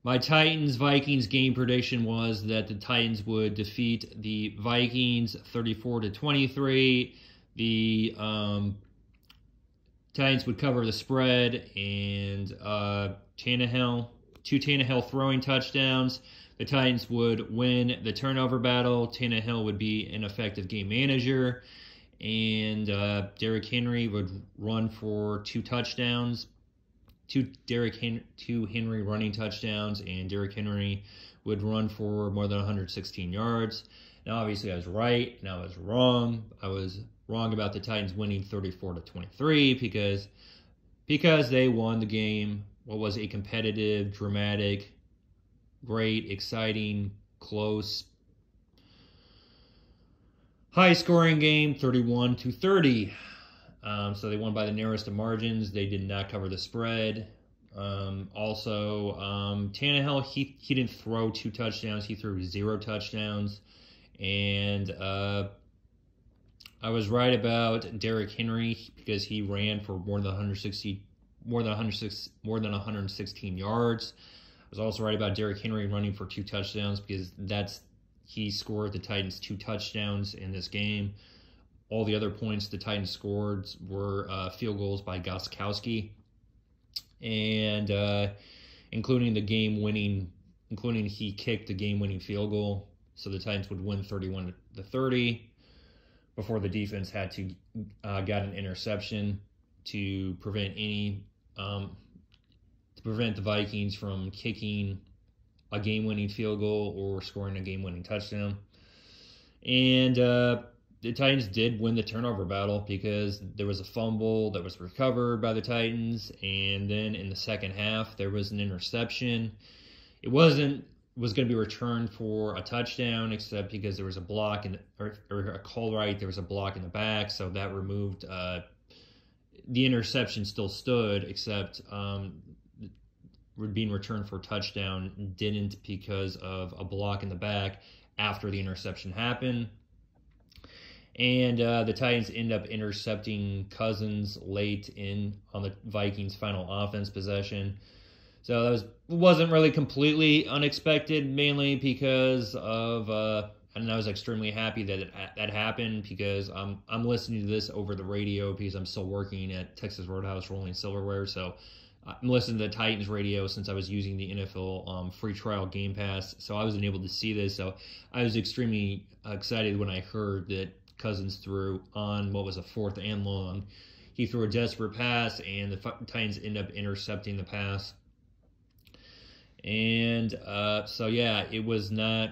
My Titans-Vikings game prediction was that the Titans would defeat the Vikings 34-23. The Titans would cover the spread, and two Tannehill throwing touchdowns. The Titans would win the turnover battle. Tannehill would be an effective game manager, and Derrick Henry would run for two touchdowns. Two Henry running touchdowns, and Derrick Henry would run for more than 116 yards. Now, obviously, I was right, and I was wrong. I was wrong about the Titans winning 34-23 because they won the game. What was a competitive, dramatic, great, exciting, close, high-scoring game, 31-30. So they won by the narrowest of margins. They did not cover the spread. Tannehill, he didn't throw two touchdowns. He threw 0 touchdowns. And I was right about Derrick Henry because he ran for more than 116 yards. I was also right about Derrick Henry running for 2 touchdowns because he scored the Titans 2 touchdowns in this game. All the other points the Titans scored were field goals by Gostkowski, and including he kicked the game-winning field goal, so the Titans would win 31-30 before the defense had to got an interception to prevent the Vikings from kicking a game-winning field goal or scoring a game-winning touchdown, and the Titans did win the turnover battle because there was a fumble that was recovered by the Titans, and then in the second half there was an interception. It was going to be returned for a touchdown, except because there was a block or a call right, there was a block in the back, so that removed the interception still stood, except being returned for a touchdown didn't because of a block in the back after the interception happened. And the Titans end up intercepting Cousins late on the Vikings' final offense possession. So that wasn't really completely unexpected, mainly because of and I was extremely happy that that happened because I'm listening to this over the radio because I'm still working at Texas Roadhouse Rolling Silverware. So I'm listening to the Titans radio since I was using the NFL free trial Game Pass. So I wasn't able to see this. So I was extremely excited when I heard that Cousins threw on what was a 4th and long. He threw a desperate pass, and the Titans end up intercepting the pass. And it was not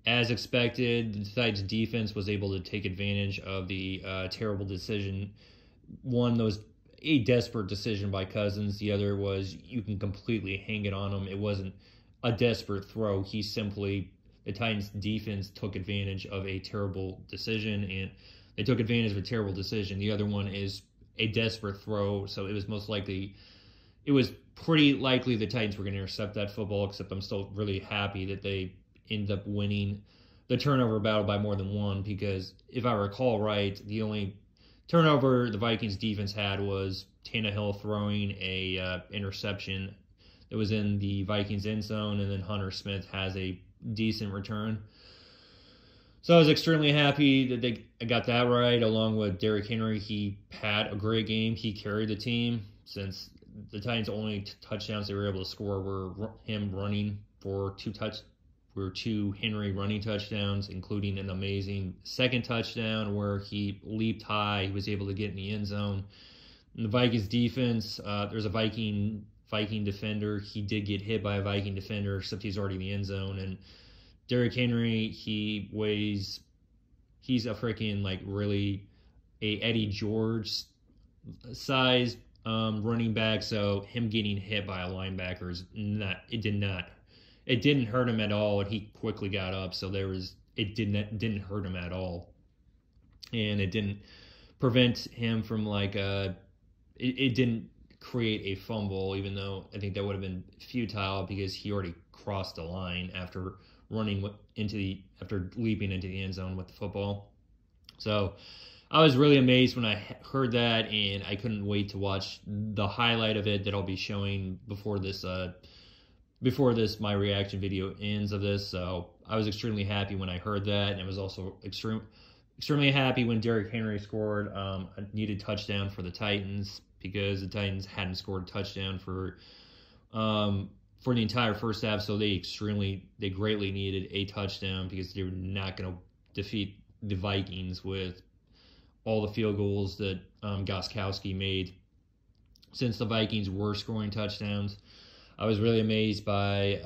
as expected. The Titans defense was able to take advantage of the terrible decision. One that was a desperate decision by Cousins. The other was you can completely hang it on him. It wasn't a desperate throw. The Titans defense took advantage of a terrible decision, and they took advantage of a terrible decision. The other one is a desperate throw, so it was pretty likely the Titans were going to intercept that football, except I'm still really happy that they ended up winning the turnover battle by more than one, because if I recall right, the only turnover the Vikings defense had was Tannehill throwing a interception that was in the Vikings end zone, and then Hunter Smith has a decent return. So I was extremely happy that they got that right, along with Derrick Henry. He had a great game. He carried the team, since the Titans' only touchdowns they were able to score were him running for two Henry running touchdowns, including an amazing second touchdown where he leaped high. He was able to get in the end zone. In the Vikings defense, there's a Viking defender. He did get hit by a Viking defender, except he's already in the end zone. And Derrick Henry, he's a freaking really a Eddie George size running back. So him getting hit by a linebacker it didn't hurt him at all, and he quickly got up. So it didn't hurt him at all, and it didn't prevent him from it didn't create a fumble, even though I think that would have been futile because he already crossed the line after leaping into the end zone with the football. So I was really amazed when I heard that, and I couldn't wait to watch the highlight of it that I'll be showing before this before this my reaction video ends of this. So I was extremely happy when I heard that, and I was also extremely happy when Derrick Henry scored a needed touchdown for the Titans, because the Titans hadn't scored a touchdown for the entire first half. So they greatly needed a touchdown, because they were not going to defeat the Vikings with all the field goals that Gostkowski made, since the Vikings were scoring touchdowns. I was really amazed that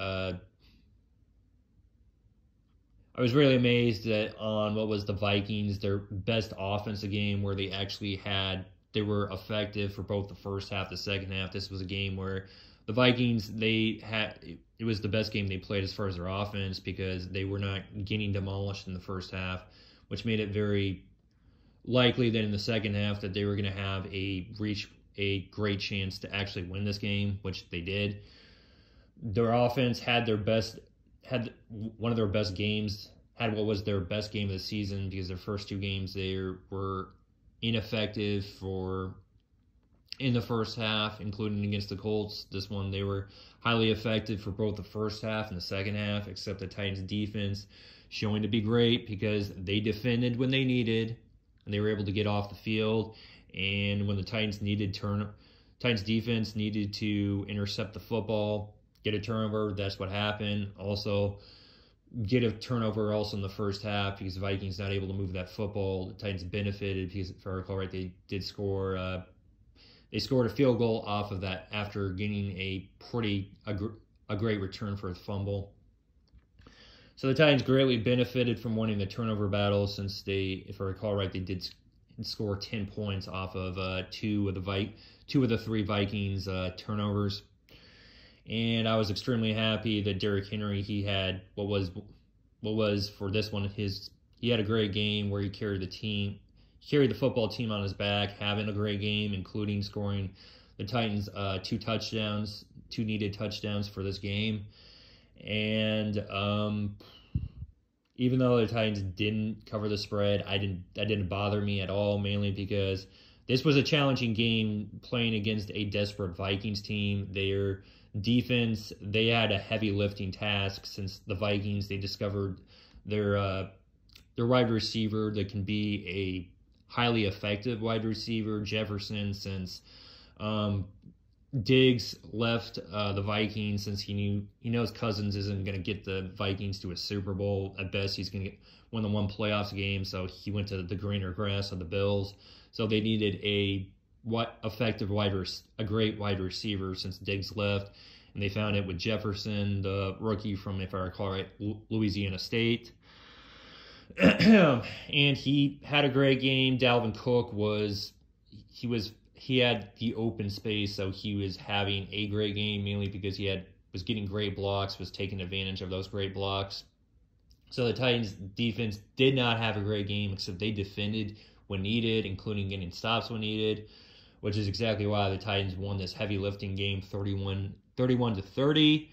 on what was the Vikings, their best offensive game, where they were effective for both the first half, the second half. This was a game where the Vikings, it was the best game they played as far as their offense, because they were not getting demolished in the first half, which made it very likely that in the second half that they were going to reach a great chance to actually win this game, which they did. Their offense had one of their best games, had what was their best game of the season, because their first two games they were ineffective in the first half, including against the Colts. This one, they were highly effective for both the first half and the second half, except the Titans defense showing to be great, because they defended when they needed, and they were able to get off the field. And when the Titans defense needed to intercept the football, get a turnover, that's what happened. Also, get a turnover also in the first half, because the Vikings not able to move that football. The Titans benefited, because if I recall right, they did score. They scored a field goal off of that after getting a great return for a fumble. So the Titans greatly benefited from winning the turnover battle, since if I recall right, they did score 10 points off of two of the three Vikings turnovers. And I was extremely happy that Derrick Henry, he had what was for this one he had a great game where he carried the football team on his back, having a great game, including scoring the Titans two needed touchdowns for this game. And even though the Titans didn't cover the spread, that didn't bother me at all, mainly because this was a challenging game playing against a desperate Vikings team. Their defense, they had a heavy lifting task, since the Vikings, they discovered their wide receiver that can be a highly effective wide receiver, Jefferson, since Diggs left the Vikings, since he knows Cousins isn't going to get the Vikings to a Super Bowl. At best, he's going to win the one playoffs game, so he went to the greener grass of the Bills. So they needed a great wide receiver, since Diggs left, and they found it with Jefferson, the rookie from, if I recall right, Louisiana State. And he had a great game. Dalvin Cook he had the open space, so he was having a great game, mainly because he was getting great blocks, was taking advantage of those great blocks. So the Titans defense did not have a great game, except they defended when needed, including getting stops when needed, which is exactly why the Titans won this heavy lifting game 31-30.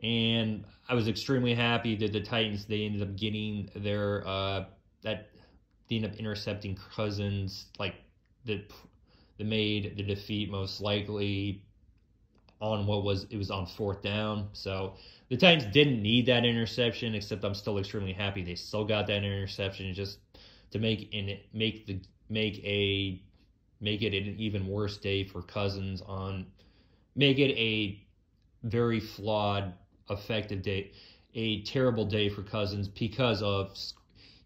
And I was extremely happy that the Titans, they ended up getting they ended up intercepting Cousins, that made the defeat most likely on it was on fourth down. So the Titans didn't need that interception, except I'm still extremely happy they still got that interception, just to make it an even worse day for Cousins, make it a very flawed, effective day, a terrible day for Cousins, because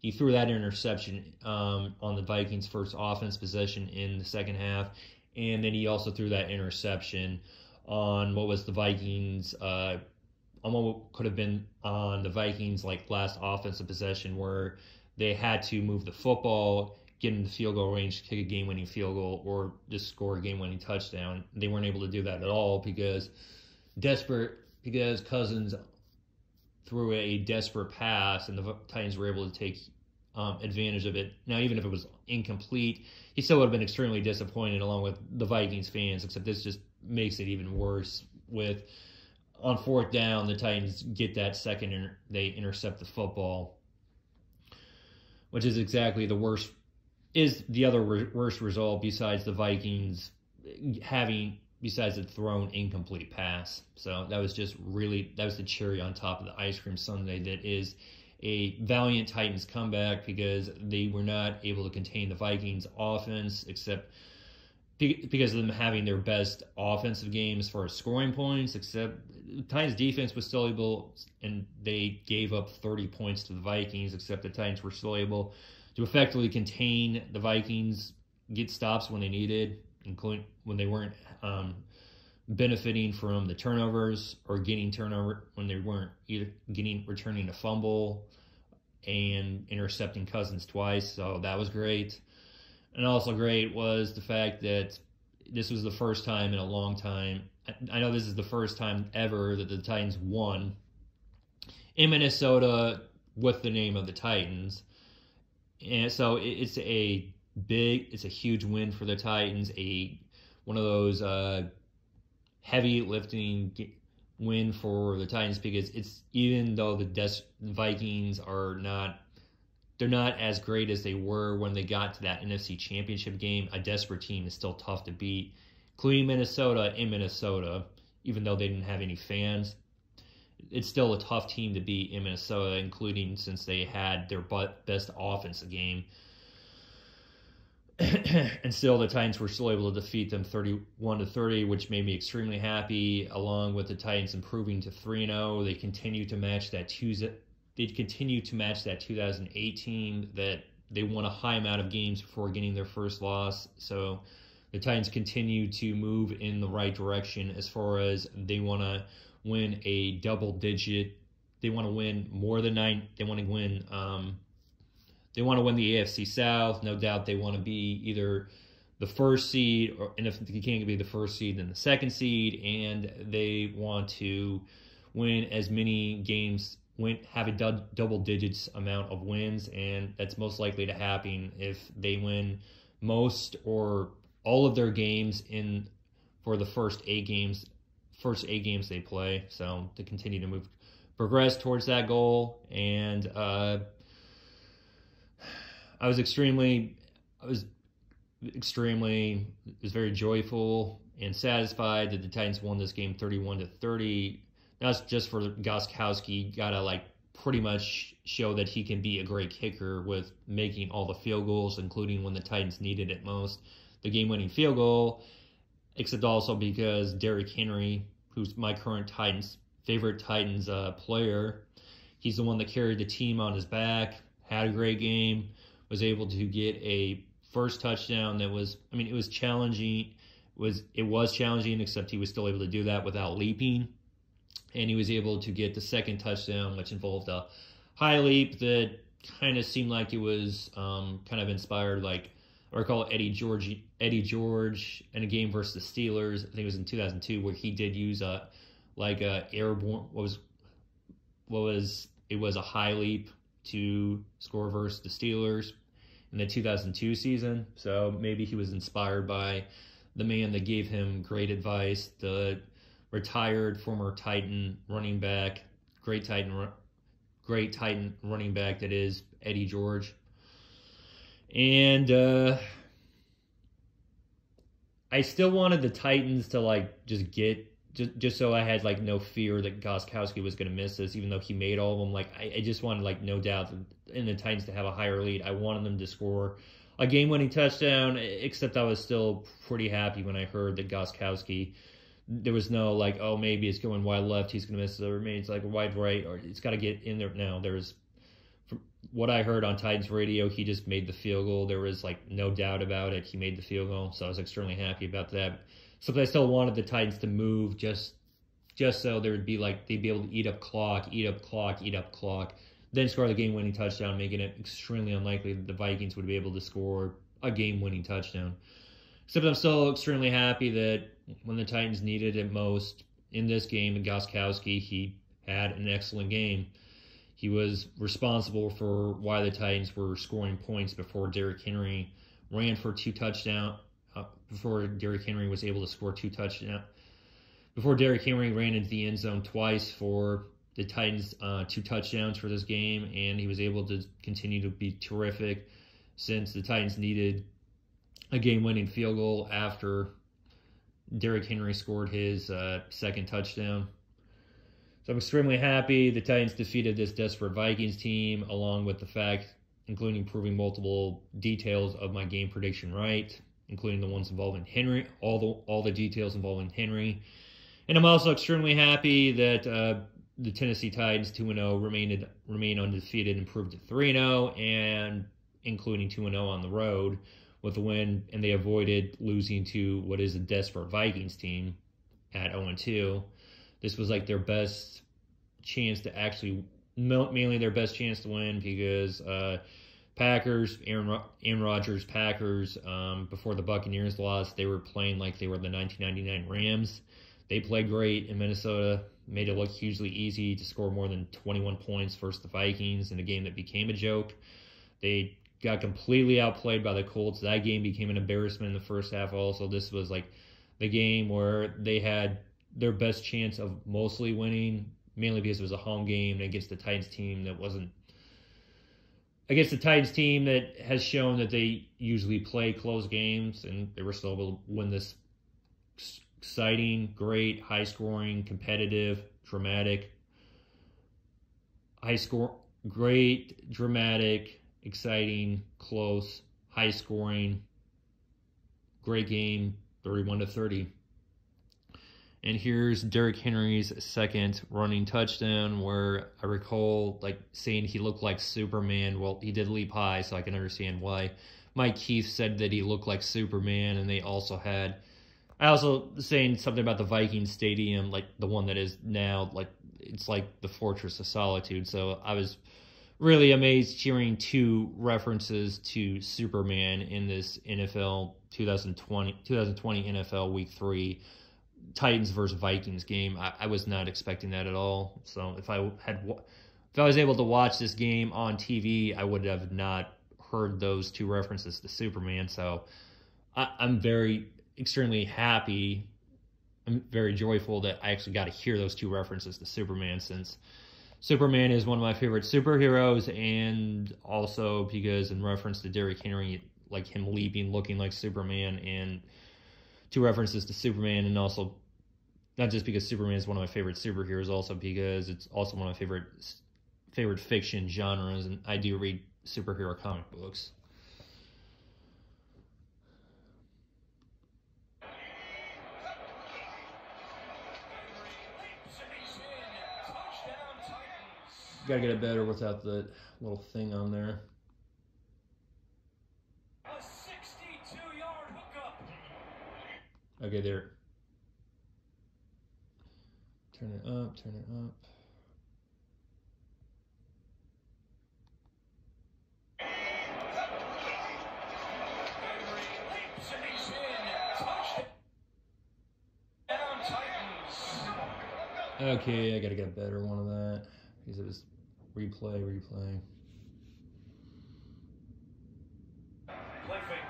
he threw that interception on the Vikings' first offense possession in the second half, and then he also threw that interception on what was the Vikings, on what could have been on the Vikings' last offensive possession, where they had to move the football, get in the field goal range, kick a game-winning field goal, or just score a game-winning touchdown. They weren't able to do that at all, because Cousins threw a desperate pass, and the Titans were able to take advantage of it. Now, even if it was incomplete, he still would have been extremely disappointed, along with the Vikings fans, except this just makes it even worse. On fourth down, the Titans get that second, they intercept the football, which is exactly the worst, is the other worst result, besides the Vikings having besides the thrown incomplete pass. So that was the cherry on top of the ice cream sundae. That is a valiant Titans comeback, because they were not able to contain the Vikings offense, except because of them having their best offensive game as far as scoring points, except the Titans defense was still able, and they gave up 30 points to the Vikings, except the Titans were still able to effectively contain the Vikings, get stops when they needed, including when they weren't benefiting from the turnovers, or getting turnover when they weren't either returning a fumble and intercepting Cousins twice. So that was great. And also great was the fact that this was the first time in a long time. I know this is the first time ever that the Titans won in Minnesota with the name of the Titans. And so it's a huge win for the Titans, one of those heavy lifting win for the Titans, because it's, even though the Vikings they're not as great as they were when they got to that NFC Championship game, a desperate team is still tough to beat, including Minnesota in Minnesota, even though they didn't have any fans. It's still a tough team to beat in Minnesota, including since they had their best offensive game. And still, the Titans were still able to defeat them 31-30, which made me extremely happy. Along with the Titans improving to 3-0, they continue to match that 2018 that they won a high amount of games before getting their first loss. So the Titans continue to move in the right direction as far as they want to win a double-digit. They want to win more than 9. They want to win. They want to win the AFC South. No doubt they want to be either the first seed, and if they can't be the first seed, then the second seed. And they want to win as many games, have a double digits amount of wins, and that's most likely to happen if they win most or all of their games for the first 8 games they play. So to continue to progress towards that goal. And I was very joyful and satisfied that the Titans won this game 31-30. That's just for Gostkowski. Gotta pretty much show that he can be a great kicker with making all the field goals, including when the Titans needed it most, the game-winning field goal. Except also because Derrick Henry, who's my current favorite Titans player, he's the one that carried the team on his back, had a great game, was able to get a first touchdown that was, it was challenging. It was challenging, except he was still able to do that without leaping. And he was able to get the second touchdown, which involved a high leap that kind of seemed like it was kind of inspired, I recall Eddie George in a game versus the Steelers. I think it was in 2002, where he did use a airborne. It was a high leap to score versus the Steelers in the 2002 season. So maybe he was inspired by the man that gave him great advice, the retired former Titan running back, great Titan running back that is Eddie George. And I still wanted the Titans to just so I had no fear that Gostkowski was going to miss this, even though he made all of them. I just wanted no doubt in the Titans to have a higher lead. I wanted them to score a game-winning touchdown, except I was still pretty happy when I heard that Gostkowski, there was no oh, maybe it's going wide left, he's going to miss it, or maybe it's wide right, or it's got to get in there. Now there's, from what I heard on Titans radio, he just made the field goal. There was no doubt about it. He made the field goal, so I was extremely happy about that. So I still wanted the Titans to move just so there would be they'd be able to eat up clock, then score the game-winning touchdown, making it extremely unlikely that the Vikings would be able to score a game-winning touchdown. Except I'm still extremely happy that when the Titans needed it most in this game, in Gostkowski, he had an excellent game. He was responsible for why the Titans were scoring points before Derrick Henry ran for 2 touchdowns. Before Derrick Henry was able to score 2 touchdowns. Before Derrick Henry ran into the end zone twice for the Titans, 2 touchdowns for this game, and he was able to continue to be terrific since the Titans needed a game-winning field goal after Derrick Henry scored his second touchdown. So I'm extremely happy the Titans defeated this desperate Vikings team, along with the fact, including proving multiple details of my game prediction right, including the ones involving Henry, all the details involving Henry. And I'm also extremely happy that the Tennessee Titans 2-0 remain undefeated, improved to 3-0, and including 2-0 on the road with a win, and they avoided losing to what is a desperate Vikings team at 0-2. This was like their best chance to actually, mainly their best chance to win, because Packers, Aaron Rodgers Packers, before the Buccaneers lost, they were playing like they were the 1999 Rams. They played great in Minnesota, made it look hugely easy to score more than 21 points versus the Vikings in a game that became a joke. They got completely outplayed by the Colts. That game became an embarrassment in the first half also. This was like the game where they had their best chance of mostly winning, mainly because it was a home game against the Titans team that wasn't against the Titans team that has shown that they usually play close games, and they were still able to win this exciting, great, high-scoring, competitive, dramatic, great, dramatic, exciting, close, high-scoring, great game, 31-30. And here's Derrick Henry's second running touchdown, where I recall like saying he looked like Superman. Well, he did leap high, so I can understand why Mike Keith said that he looked like Superman. And I also saying something about the Vikings stadium, like the one that is now, like it's like the Fortress of Solitude. So I was really amazed hearing two references to Superman in this NFL 2020 NFL Week 3 Titans versus Vikings game. I was not expecting that at all. So if I was able to watch this game on TV, I would have not heard those two references to Superman. So I'm extremely happy. I'm very joyful that I actually got to hear those two references to Superman, since Superman is one of my favorite superheroes, and also because in reference to Derrick Henry, like him leaping, looking like Superman, and two references to Superman, and also not just because Superman is one of my favorite superheroes, also because it's also one of my favorite fiction genres, and I do read superhero comic books. Gotta get it better without the little thing on there. A 62-yard hookup. Okay, there. Turn it up, turn it up. Okay, I gotta get a better one of that, because it was replay. Play fake.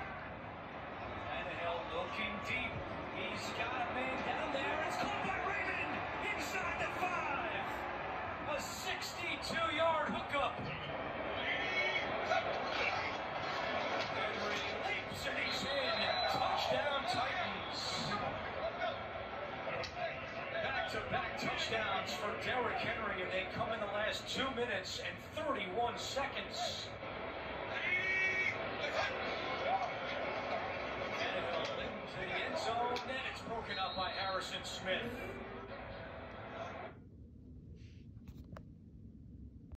Tannehill looking deep. He's got a man down there. It's caught by Raymond inside the 5. A 62-yard hookup. Henry leaps and he's in. Touchdown Titans. Back-to-back touchdowns for Derrick Henry, and they come in the last 2 minutes and 31 seconds. Tannehill into the end zone, and it's broken up by Harrison Smith.